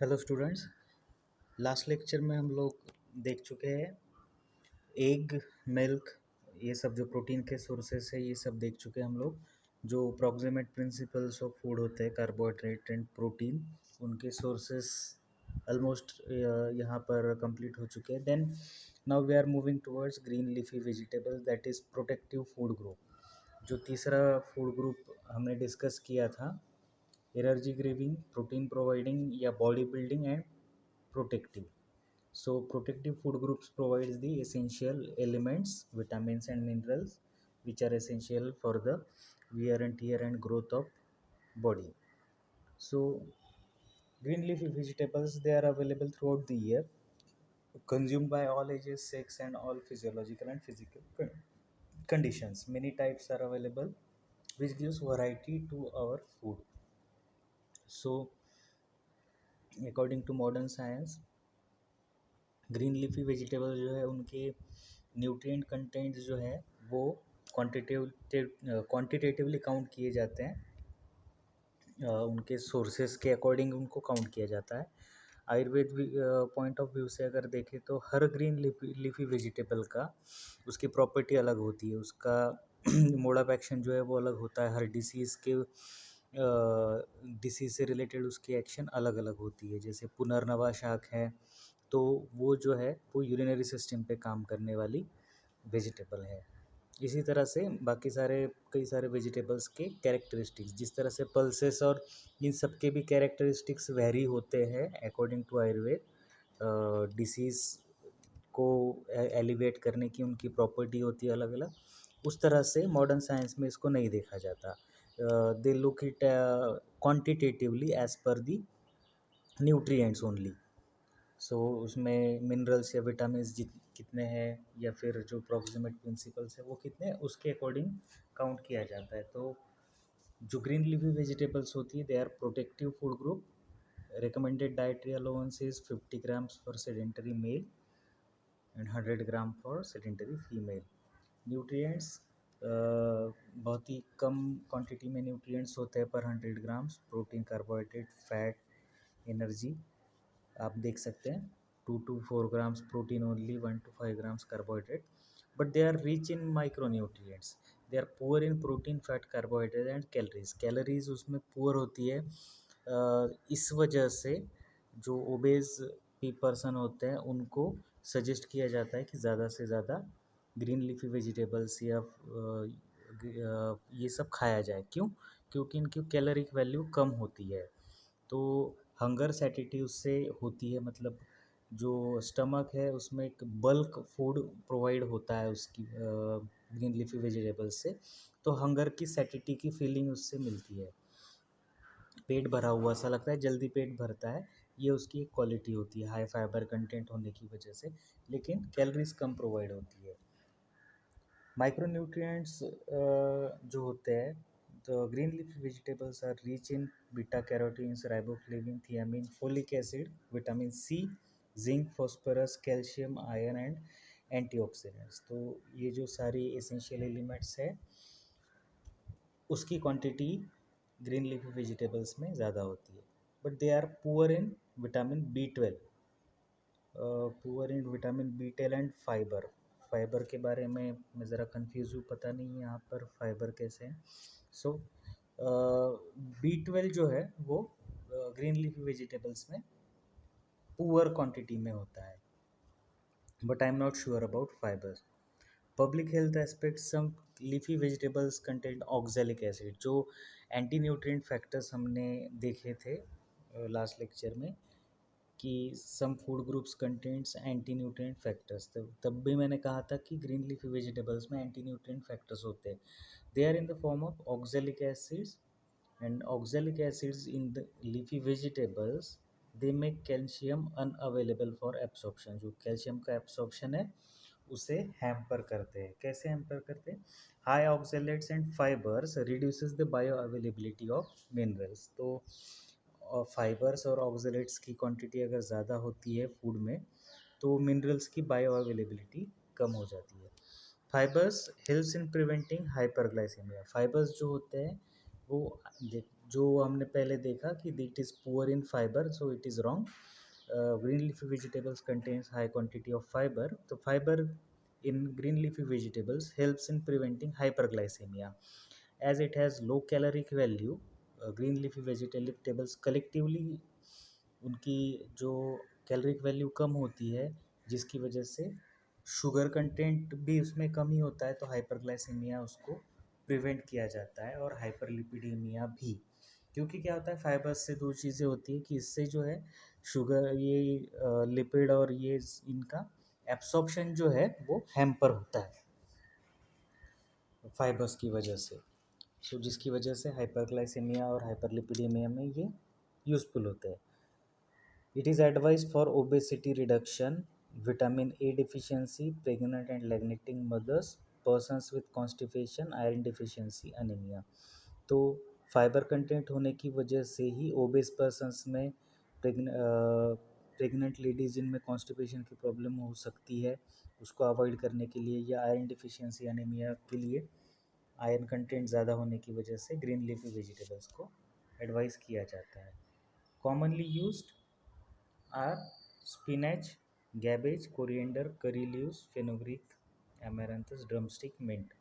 Hello students. Last lecture में हम लोग देख चुके हैं एग, मिल्क, ये सब जो प्रोटीन के सोर्सेस है ये सब देख चुके हैं हम लोग। जो अप्रॉक्सीमेट प्रिंसिपल्स ऑफ फूड होते हैं कार्बोहाइड्रेट एंड प्रोटीन, उनके सोर्सेस ऑलमोस्ट यहाँ पर कंप्लीट हो चुके हैं। Then now we are moving towards green leafy vegetables, that is protective food group. जो तीसरा फूड ग्रुप हमने डिस्कस किया था, एनर्जी ग्रेविंग, प्रोटीन प्रोवाइडिंग या body building and protective. So protective food groups provides the essential elements, vitamins and minerals which are essential for the wear and tear and growth of body. So green leafy vegetables, they are available throughout the year, consumed by all ages, sex and all physiological and physical conditions. Many types are available which gives variety to our food. So according to modern science, green leafy vegetable जो है उनके nutrient content जो है वो quantitatively count किए जाते हैं। उनके सोर्सेस के अकॉर्डिंग उनको काउंट किया जाता है। आयुर्वेद पॉइंट ऑफ व्यू से अगर देखें तो हर ग्रीन लीफी वेजिटेबल का उसकी प्रॉपर्टी अलग होती है, उसका मोड ऑफ एक्शन जो है वो अलग होता है। हर डिसीज़ से रिलेटेड उसकी एक्शन अलग अलग होती है। जैसे पुनर्नवा शाक है तो वो जो है वो यूरिनरी सिस्टम पे काम करने वाली वेजिटेबल है। इसी तरह से बाकी कई सारे वेजिटेबल्स के कैरेक्टरिस्टिक्स, जिस तरह से पल्सेस और इन सब के भी कैरेक्टरिस्टिक्स वेरी होते हैं अकॉर्डिंग टू आयुर्वेद। डिसीज़ को एलिवेट करने की उनकी प्रॉपर्टी होती है अलग अलग। उस तरह से मॉडर्न साइंस में इसको नहीं देखा जाता। They look it quantitatively as per the nutrients only. सो उसमें मिनरल्स या विटामिन्स कितने हैं या फिर जो प्रॉक्सिमेट प्रिंसिपल्स है वो कितने हैं उसके अकॉर्डिंग काउंट किया जाता है। तो जो ग्रीन लीफी वेजिटेबल्स होती है they are protective food group. Recommended dietary allowance is 50 grams for sedentary male and 100 gram for sedentary female. Nutrients बहुत ही कम क्वांटिटी में न्यूट्रिएंट्स होते हैं पर 100 grams. Protein, carbohydrate, fat, energy आप देख सकते हैं 2 to 4 grams protein only, 1 to 5 grams carbohydrate, but they are rich in micronutrients. They are poor in protein, fat, carbohydrate and calories. Calories उसमें poor होती है। इस वजह से जो ओबेज पर्सन होते हैं उनको सजेस्ट किया जाता है कि ज़्यादा से ज़्यादा ग्रीन लीफी वेजिटेबल्स या ये सब खाया जाए। क्यों? क्योंकि इनकी कैलोरिक वैल्यू कम होती है। तो हंगर सैटिटी उससे होती है, मतलब जो स्टमक है उसमें एक बल्क फूड प्रोवाइड होता है उसकी ग्रीन लीफी वेजिटेबल्स से, तो हंगर की सैटिटी की फीलिंग उससे मिलती है। पेट भरा हुआ सा लगता है, जल्दी पेट भरता है, ये उसकी एक क्वालिटी होती है हाई फाइबर कंटेंट होने की वजह से, लेकिन कैलोरीज कम प्रोवाइड होती है। माइक्रोन्यूट्रिएंट्स जो होते हैं, तो green leafy vegetables are rich in beta carotenes, riboflavin, thiamine, folic acid, vitamin C, zinc, phosphorus, calcium, iron and antioxidants. तो ये जो सारी एसेंशियल एलिमेंट्स है उसकी क्वांटिटी ग्रीन लीफी वेजिटेबल्स में ज़्यादा होती है। But they are poor in vitamin B 12, poor in vitamin B 12 and fibre. Fibre के बारे में मैं ज़रा कंफ्यूज हूँ, पता नहीं है यहाँ पर फाइबर कैसे है। सो बी 12 जो है वो ग्रीन लीफी वेजिटेबल्स में पुअर क्वांटिटी में होता है, but I am not sure about fibres. Public health aspect, some leafy vegetables content oxalic acid. जो एंटी न्यूट्रिएंट फैक्टर्स हमने देखे थे लास्ट लेक्चर में कि some food groups contents anti nutrient factors, तब भी मैंने कहा था कि ग्रीन लीफी वेजिटेबल्स में एंटी न्यूट्रिएंट फैक्टर्स होते हैं। They are in the form of oxalic acids, and oxalic acids in the leafy vegetables they make calcium unavailable for absorption. जो कैल्शियम का एब्सॉर्प्शन है उसे हैम्पर करते हैं। कैसे हैम्पर करते हैं? High oxalates and fibres reduces the bioavailability of minerals. तो फाइबर्स और ऑक्जेलेट्स की क्वांटिटी अगर ज़्यादा होती है फूड में तो मिनरल्स की बायो अवेलेबिलिटी कम हो जाती है। Fibres helps in preventing hyperglycaemia. Fibres जो होते हैं वो जो हमने पहले देखा कि it is poor in fibre, so it is wrong. Green leafy vegetables contains high quantity of fiber. तो fiber in green leafy vegetables helps in preventing hyperglycemia as it has low caloric value. Green leafy vegetables collectively उनकी जो caloric value कम होती है, जिसकी वजह से sugar content भी उसमें कम ही होता है, तो हाइपरग्लाइसेमिया उसको प्रिवेंट किया जाता है, और हाइपरलिपिडीमिया भी. क्योंकि क्या होता है, फाइबर्स से दो चीज़ें होती है कि इससे जो है शुगर, ये लिपिड और ये इनका एब्सॉर्प्शन जो है वो हैम्पर होता है फाइबर्स की वजह से. सो जिसकी वजह से हाइपरग्लाइसेमिया और हाइपरलिपिडीमिया में ये यूज़फुल होते हैं. It is advised for obesity reduction, vitamin A deficiency, pregnant and lactating mothers, persons with constipation, iron deficiency, anemia. तो फाइबर कंटेंट होने की वजह से ही ओबेस पर्सन्स में, प्रेग्नेंट लेडीज जिनमें कॉन्स्टिपेशन की प्रॉब्लम हो सकती है, उसको अवॉइड करने के लिए, या आयरन डिफिशियंसी अनीमिया के लिए आयरन कंटेंट ज़्यादा होने की वजह से ग्रीन लीफी वेजिटेबल्स को एडवाइस किया जाता है. Commonly used are spinach, cabbage, coriander, curry leaves, fenugreek, amaranthus, drumstick, mint.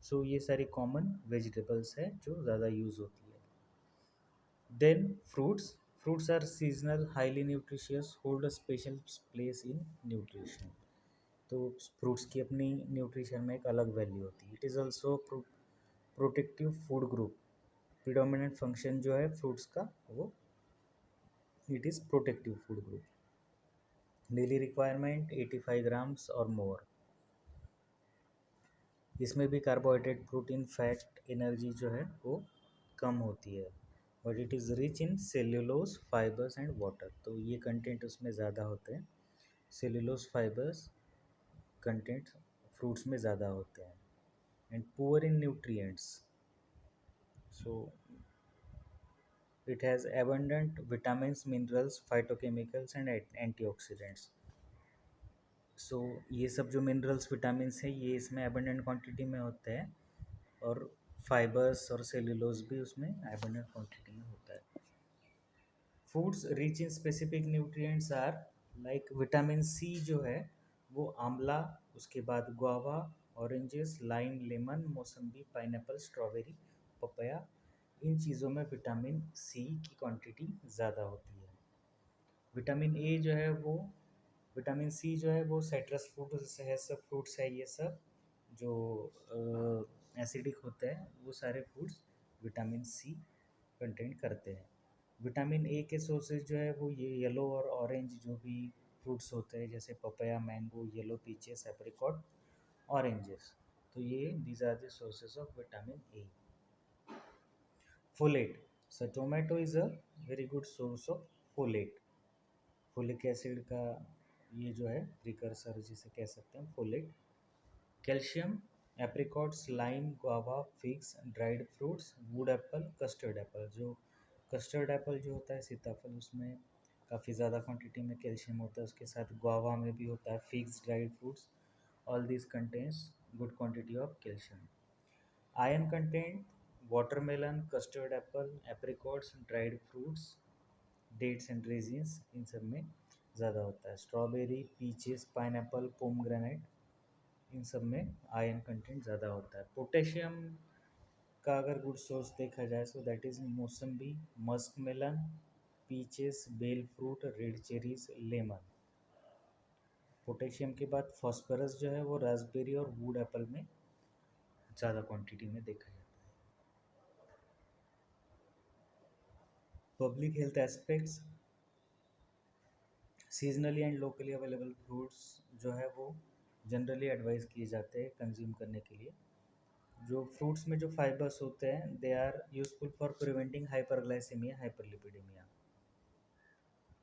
सो ये सारी कॉमन वेजिटेबल्स है जो ज़्यादा यूज़ होती है. Then fruits are seasonal, highly nutritious, hold a special place in nutrition. तो फ्रूट्स की अपनी न्यूट्रिशन में एक अलग वैल्यू होती है. It is also protective food group. Predominant function जो है फ्रूट्स का, वो it is protective food group. Daily requirement 85 grams और मोर. इसमें भी कार्बोहाइड्रेट, प्रोटीन, फैट, एनर्जी जो है वो कम होती है, but it is rich in cellulose, fibres and water. तो ये कंटेंट उसमें ज़्यादा होते हैं. सेल्यूलोज, फाइबर्स कंटेंट फ्रूट्स में ज़्यादा होते हैं. And poor in nutrients, so it has abundant vitamins, minerals, phytochemicals and antioxidants. सो ये सब जो मिनरल्स, विटामिन्स हैं, ये इसमें एबंडेंट क्वांटिटी में होते हैं, और फाइबर्स और सेल्यूलोज भी उसमें एबंडेंट क्वांटिटी में होता है. Foods rich in specific nutrients are like vitamin C जो है वो आंवला, उसके बाद guava, oranges, lime, lemon, mosambi, pineapple, strawberry, papaya, इन चीज़ों में विटामिन सी की क्वांटिटी ज़्यादा होती है. विटामिन ए जो है वो, विटामिन सी जो है वो साइट्रस फ्रूट्स है, सब फ्रूट्स है, ये सब जो एसिडिक होते हैं, वो सारे फ्रूट्स विटामिन सी कंटेंट करते हैं. विटामिन ए के सोर्सेज जो है वो ये येलो और ऑरेंज जो भी फ्रूट्स होते हैं, जैसे papaya, mango, yellow peaches, apricot, oranges. तो ये these are the sources of vitamin A. Folate. So tomato is a very good source of folate. Folic acid का ये जो है प्रिकर्सर जिसे कह सकते हैं, folate. Calcium, apricots, lime, guava, figs, dried fruits, wood apple, custard apple. जो custard apple जो होता है, सीताफल, उसमें काफ़ी ज़्यादा क्वांटिटी में कैल्शियम होता है. उसके साथ गुआवा में भी होता है, figs, dried fruits, all this contains good quantity of calcium. Iron content, watermelon, custard apple, apricots, dried fruits, dates and raisins, इन सब में ज़्यादा होता है. स्ट्रॉबेरी, पीचेस, पाइनएप्पल, पोमग्रेनेट, इन सब में आयरन कंटेंट ज़्यादा होता है. पोटेशियम का अगर गुड सोर्स देखा जाए, so that is mosambi, musk melon, peaches, bael fruit, red cherries, lemon. Potassium के बाद फॉस्फोरस जो है वो रास्पबेरी और वुड एप्पल में ज़्यादा क्वांटिटी में देखा जाता है. Public health aspects. Seasonally and locally available fruits जो है वो जनरली एडवाइस किए जाते हैं कंज्यूम करने के लिए. जो फ्रूट्स में जो फाइबर्स होते हैं, they are useful for preventing hyperglycaemia, hyperlipidaemia.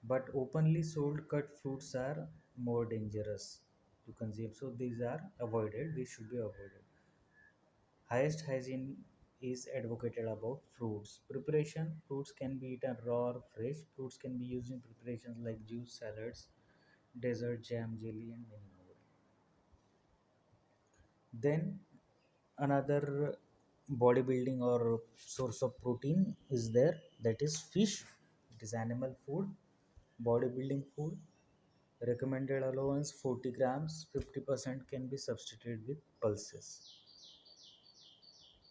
But openly sold cut fruits are more dangerous to consume, so these are avoided, this should be avoided. Highest hygiene is advocated about fruits. Preparation. Fruits can be eaten raw or fresh. Fruits can be used in preparations like juice, salads, dessert, jam, jelly, and many more. Then another bodybuilding or source of protein is there, that is fish. It is animal food, bodybuilding food. Recommended allowance 40 grams, 50% can be substituted with pulses.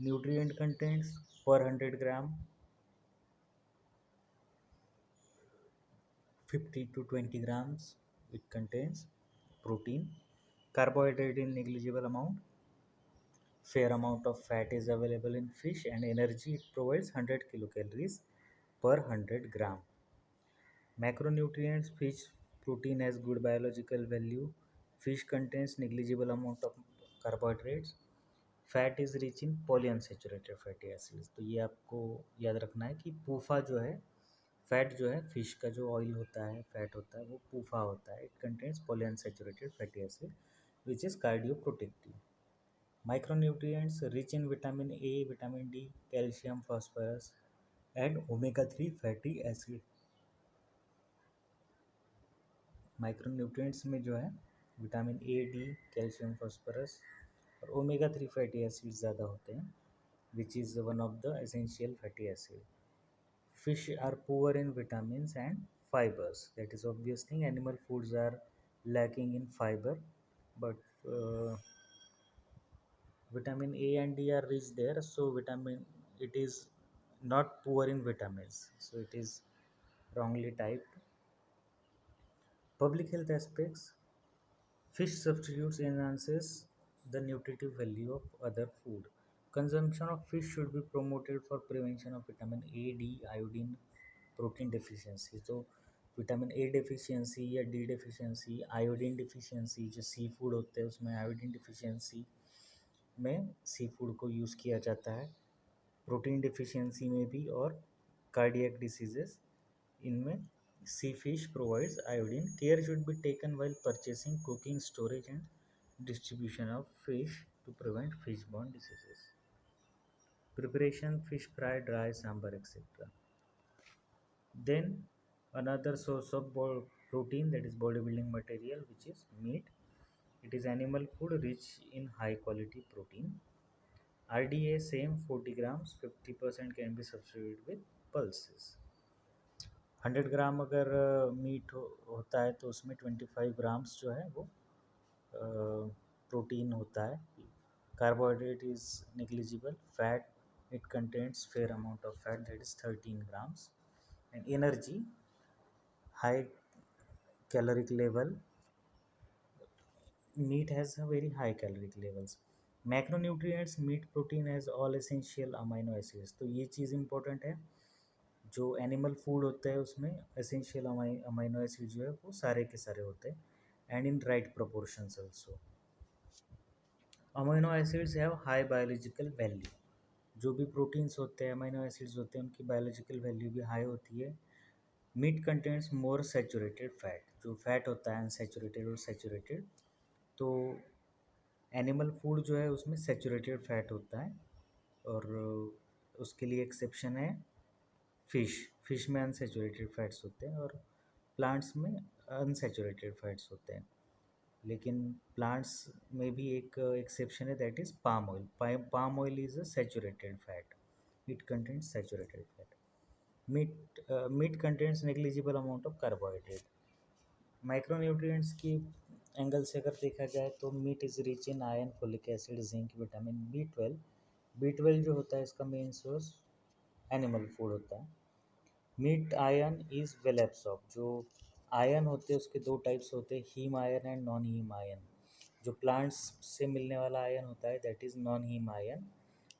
Nutrient contents per 100 gram 50 to 20 grams it contains protein. Carbohydrate in negligible amount. Fair amount of fat is available in fish, and energy it provides 100 kilocalories per 100 gram. Macronutrients: fish protein has good biological value. Fish contains negligible amount of carbohydrates. Fat is rich in polyunsaturated fatty acids. तो ये आपको याद रखना है कि पूफा जो है, fat जो है, फिश का जो ऑयल होता है, फैट होता है, वो पूफा होता है। It contains polyunsaturated fatty acid which is cardio protective. Micronutrients rich in vitamin A, vitamin D, calcium, phosphorus and omega 3 fatty acid. Micronutrients में जो है vitamin A, D, calcium, phosphorus और ओमेगा 3 फैटी एसिड ज़्यादा होते हैं, which is one of the essential fatty acid. Fish are poor in vitamins and fibers. That is obvious thing. Animal foods are lacking in fiber, but vitamin A and D are rich there. So vitamin, it is not poor in vitamins. So it is wrongly typed. Public health aspects: fish substitutes enhances the nutritive value of other food. Consumption of fish should be promoted for prevention of vitamin A, D, iodine, protein deficiency. तो vitamin A deficiency या D deficiency, iodine deficiency, जो sea food होते हैं उसमें iodine deficiency में sea food को use किया जाता है। प्रोटीन डिफिशियंसी में भी, और कार्डियक डिसीजेस, इनमें sea fish provides iodine. Care should be taken while purchasing, cooking, storage and distribution of fish to prevent fish-borne diseases. Preparation: fish fry, dry, sambar, etc. Then another source of protein, that is bodybuilding material, which is meat. It is animal food rich in high quality protein. RDA same 40 grams, 50% can be substituted with pulses. 100 ग्राम अगर meet होता है तो उसमें 25 grams जो है वो protein होता है। Carbohydrate is negligible. Fat, it contains fair amount of fat, that is 13 grams. And energy, high caloric level. Meat has a very high caloric levels. Macronutrients: meat protein has all essential amino acids. तो ये चीज़ important है, जो animal food होता है उसमें essential amino acid जो है वो सारे के सारे होते हैं, and in right proportions also. Amino acids have high biological value. जो भी प्रोटीन्स होते हैं, अमाइनो एसिड्स होते हैं, उनकी बायोलॉजिकल वैल्यू भी हाई होती है। मीट कंटेंट्स मोर सैचुरेटेड फैट। जो फैट होता है अनसैचुरेटेड और सैचुरेटेड, तो एनिमल फूड जो है उसमें सैचुरेटेड फैट होता है, और उसके लिए एक्सेप्शन है फिश। फिश में अनसैचुरेटेड फैट्स होते हैं और प्लांट्स में अनसैचुरेटेड फैट्स होते हैं। लेकिन प्लांट्स में भी एक एक्सेप्शन है, that is palm oil. Palm oil is a saturated fat, it contains saturated fat. Meat contains negligible amount of carbohydrate. Micronutrients की एंगल से अगर देखा जाए तो meat is rich in iron, folic acid, zinc, vitamin B12। B12 जो होता है इसका मेन सोर्स एनिमल फूड होता है। Meat iron is well absorb. जो आयरन होते हैं उसके दो टाइप्स होते हैं, haem iron and non haem iron. जो प्लांट्स से मिलने वाला आयरन होता है that is non haem iron,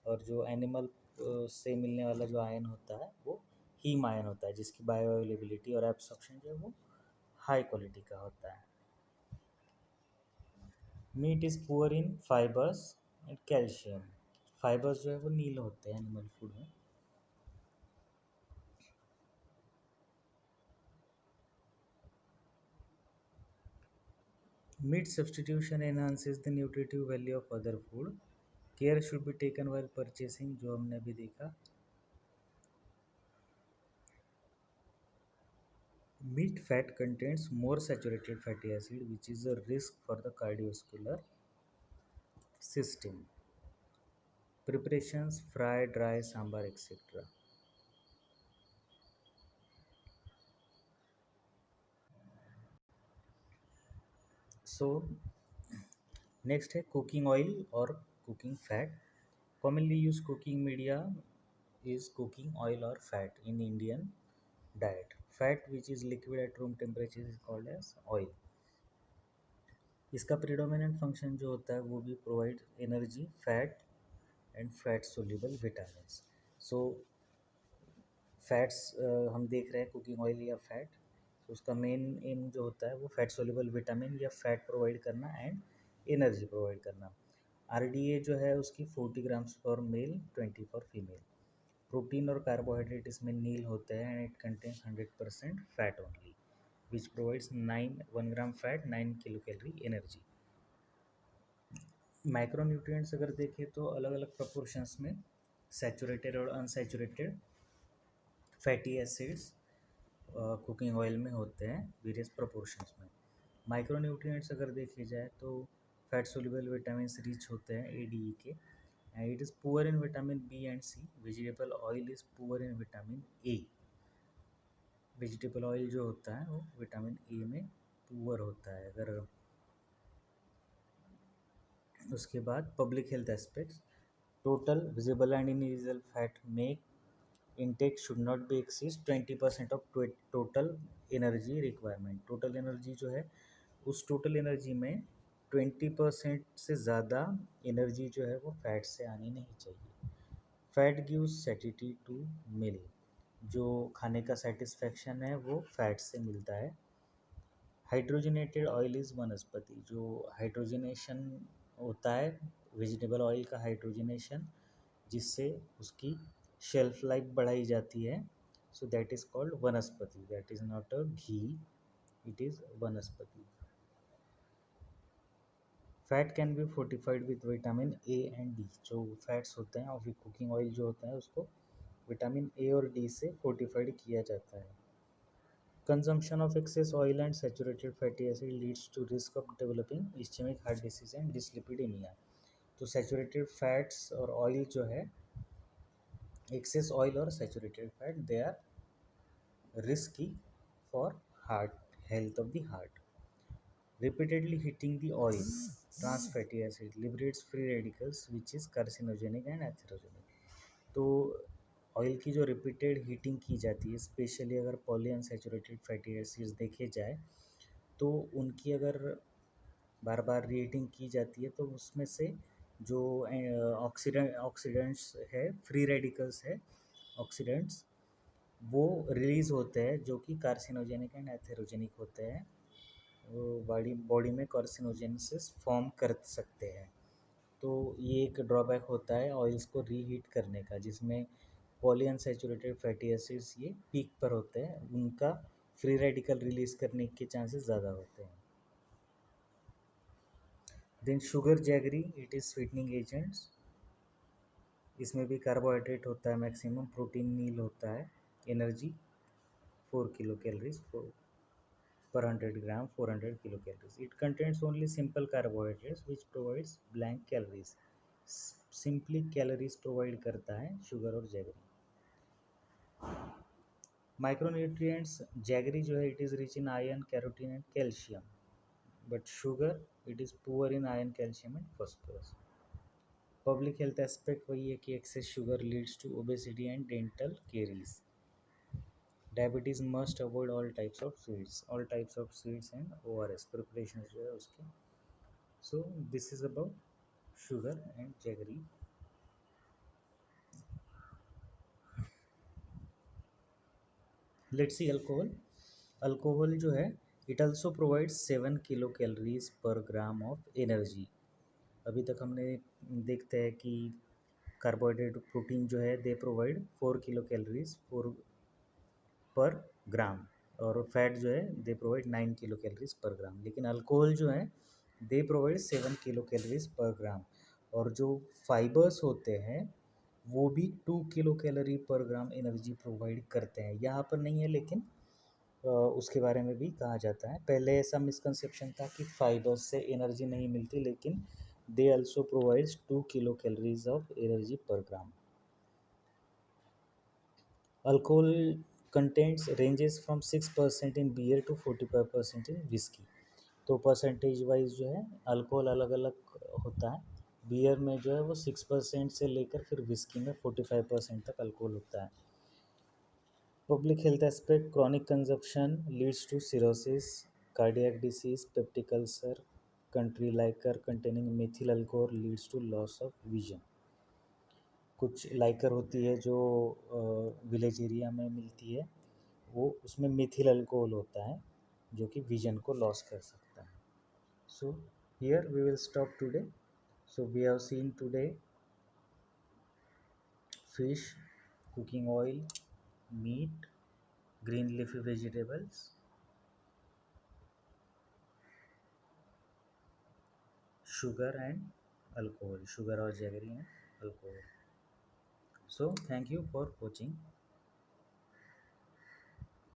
और जो एनिमल से मिलने वाला जो आयरन होता है वो हीम आयरन होता है, जिसकी बायो अवेलेबिलिटी और एब्सॉर्प्शन जो है वो हाई क्वालिटी का होता है। Meat is poor in fibres and calcium. Fibres जो है वो नील होते हैं एनिमल फूड में। Meat substitution enhances the nutritive value of other food. Care should be taken while purchasing, जो हमने अभी देखा। Meat fat contains more saturated fatty acid, which is a risk for the cardiovascular system. Preparations: fry, dry, sambar, etc. So next है cooking oil और cooking fat. Commonly used cooking media is cooking oil or fat in Indian diet. Fat which is liquid at room temperature is called as oil. इसका predominant function जो होता है वो भी provide energy, fat and fat soluble vitamins. So fats हम देख रहे हैं कुकिंग ऑयल या फैट, तो उसका मेन एम जो होता है वो फैट सोल्यूबल विटामिन या फैट प्रोवाइड करना एंड एनर्जी प्रोवाइड करना. RDA जो है उसकी 40 grams for male, 20 for female. Protein और कार्बोहाइड्रेट इसमें नील होते हैं and it contains 100% fat only which provides 1 gram fat, 9 kilo calorie energy. Micronutrients अगर देखें तो अलग अलग प्रपोर्शंस में सैचुरेटेड और unsaturated fatty acids cooking oil में होते हैं वेरियस प्रपोर्शंस में. माइक्रोन्यूट्रिएंट्स अगर देखे जाए तो फैट सोल्यूबल विटामिन रिच होते हैं ADE के, and it is poor in vitamin B and C. Vegetable oil is poor in vitamin A. Vegetable oil जो होता है वो विटामिन A में पुअर होता है. अगर उसके बाद public health aspects, total visible and invisible fat make intake should not be exceed 20% of total energy requirement. Total energy जो है उस टोटल एनर्जी में 20% से ज़्यादा एनर्जी जो है वो फैट से आनी नहीं चाहिए. Fat gives सैटिटी to meal. जो खाने का सेटिस्फेक्शन है वो फैट से मिलता है. हाइड्रोजनेटेड ऑयल इज़ वनस्पति. जो हाइड्रोजनेशन होता है वेजिटेबल ऑयल का हाइड्रोजनेशन, जिससे उसकी शेल्फ लाइफ बढ़ाई जाती है. So that is called vanaspati. That is not a ghee, it is vanaspati. Fat can be fortified with vitamin A and D. जो फैट्स होते हैं और फिर कुकिंग ऑयल जो होता है उसको विटामिन A और D से फोर्टिफाइड किया जाता है. Consumption of excess oil and saturated fatty acid leads to risk of developing ischaemic heart disease and dyslipidaemia. तो सैचुरेटेड फैट्स और ऑयल जो है, excess oil or saturated fat, they are risky for heart health of the heart. Repeatedly hitting the oil, trans fatty acid liberates free radicals which is carcinogenic and atherogenic. तो oil की जो repeated heating की जाती है, specially अगर poly unsaturated fatty acids देखे जाए तो उनकी अगर बार बार रीहीटिंग की जाती है तो उसमें से जो ऑक्सीडेंट्स है, फ्री रेडिकल्स है, ऑक्सीडेंट्स, वो रिलीज़ होते हैं जो कि कार्सिनोजेनिक एंड एथेरोजेनिक होते हैं. वो बॉडी में कार्सिनोजेनेसिस फॉर्म कर सकते हैं. तो ये एक ड्रॉबैक होता है ऑयल्स को रीहीट करने का, जिसमें पॉली अनसैचुरेटेड फैटी एसिड्स ये पीक पर होते हैं, उनका फ्री रेडिकल रिलीज़ करने के चांसेस ज़्यादा होते हैं. Then sugar jaggery, it is sweetening agents. इसमें भी कार्बोहाइड्रेट होता है मैक्सिमम, प्रोटीन नील होता है. Energy 4 kilo calories per 100 gram, 400 kilocalories. It contains only simple carbohydrates which provides blank calories. Simply calories provide करता है शुगर और जैगरी. माइक्रोन्यूट्रिएंट्स, जैगरी जो है it is rich in iron, carotene and calcium, but sugar it is poor in iron, calcium and phosphorus. Public health aspect वही है कि excess sugar leads to obesity and dental caries. Diabetes must avoid all types of sweets and ORS preparation जो है उसके. So this is about sugar and jaggery. Let's see alcohol. Alcohol जो है it also provides 7 kilo calories per gram of energy. अभी तक हमने देखते हैं कि कार्बोहाइड्रेट, प्रोटीन जो है they provide 4 kilo calories per ग्राम, और फैट जो है they provide 9 kilo calories per ग्राम. लेकिन अल्कोहल जो है they provide 7 kilo calories per ग्राम, और जो फाइबर्स होते हैं वो भी 2 किलो कैलोरी पर ग्राम एनर्जी प्रोवाइड करते हैं. यहाँ पर नहीं है लेकिन उसके बारे में भी कहा जाता है. पहले ऐसा मिसकंसेप्शन था कि फाइबर्स से एनर्जी नहीं मिलती, लेकिन they also provides 2 kilocalories of energy per gram. Alcohol contents ranges from 6% in beer to 45% in whiskey. तो परसेंटेज वाइज जो है अल्कोहल अलग अलग होता है. बियर में जो है वो 6% से लेकर फिर विस्की में 45% तक अल्कोहल होता है. Public health aspect, chronic consumption leads to cirrhosis, cardiac disease, peptic ulcer. Country liquor containing methyl alcohol leads to loss of vision. कुछ लाइकर होती है जो विलेज एरिया में मिलती है, वो उसमें मिथिल अल्कोहल होता है जो कि विजन को लॉस कर सकता है. So here we will stop today. So we have seen today fish, cooking oil, meat, green leafy vegetables, sugar and alcohol. Sugar और jaggery and alcohol. So thank you for watching.